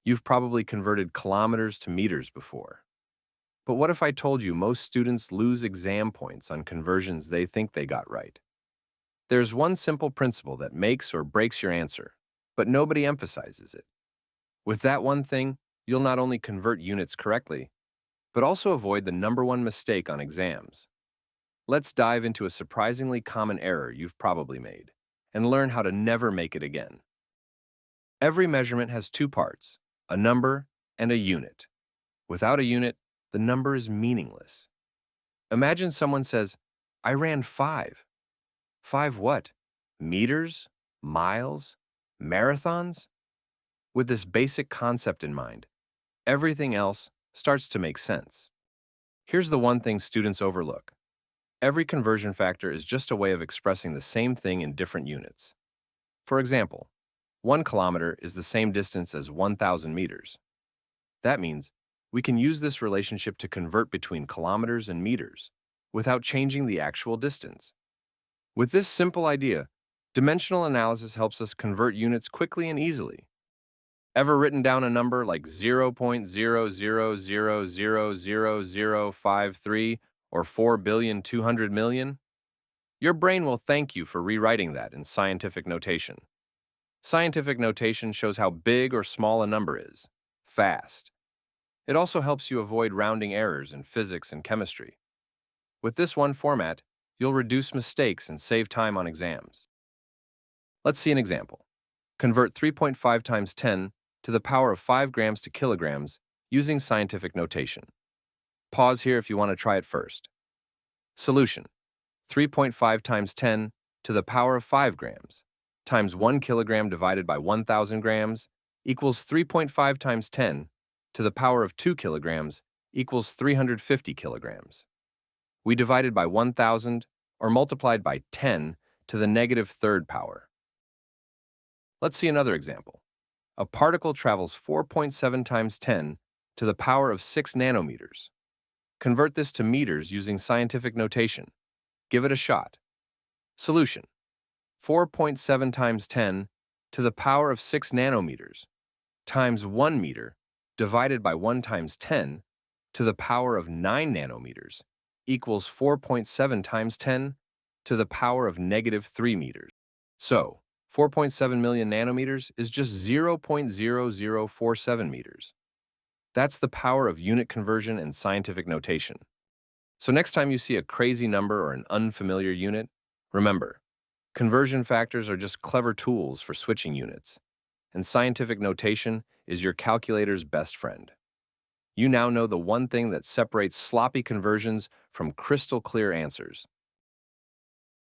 You've probably converted kilometers to meters before. But what if I told you most students lose exam points on conversions they think they got right? There's one simple principle that makes or breaks your answer, but nobody emphasizes it. With that one thing, you'll not only convert units correctly, but also avoid the number one mistake on exams. Let's dive into a surprisingly common error you've probably made and learn how to never make it again. Every measurement has two parts, a number and a unit. Without a unit, the number is meaningless. Imagine someone says, I ran 5. 5 what? Meters? Miles? Marathons? With this basic concept in mind, everything else starts to make sense. Here's the one thing students overlook. Every conversion factor is just a way of expressing the same thing in different units. For example, 1 kilometer is the same distance as 1,000 meters. That means we can use this relationship to convert between kilometers and meters without changing the actual distance. With this simple idea, dimensional analysis helps us convert units quickly and easily. Ever written down a number like 0.000000053 or 4,200,000,000? Your brain will thank you for rewriting that in scientific notation. Scientific notation shows how big or small a number is, fast. It also helps you avoid rounding errors in physics and chemistry. With this one format, you'll reduce mistakes and save time on exams. Let's see an example. Convert 3.5 times 10 to the power of 5 grams to kilograms using scientific notation. Pause here if you want to try it first. Solution: 3.5 times 10 to the power of 5 grams times 1 kilogram divided by 1,000 grams equals 3.5 times 10 to the power of 2 kilograms equals 350 kilograms. We divided by 1,000 or multiplied by 10 to the negative third power. Let's see another example. A particle travels 4.7 times 10 to the power of 6 nanometers. Convert this to meters using scientific notation. Give it a shot. Solution: 4.7 times 10 to the power of 6 nanometers times 1 meter divided by 1 times 10 to the power of 9 nanometers equals 4.7 times 10 to the power of negative 3 meters. So, 4.7 million nanometers is just 0.0047 meters. That's the power of unit conversion and scientific notation. So next time you see a crazy number or an unfamiliar unit, remember, conversion factors are just clever tools for switching units, and scientific notation is your calculator's best friend. You now know the one thing that separates sloppy conversions from crystal clear answers.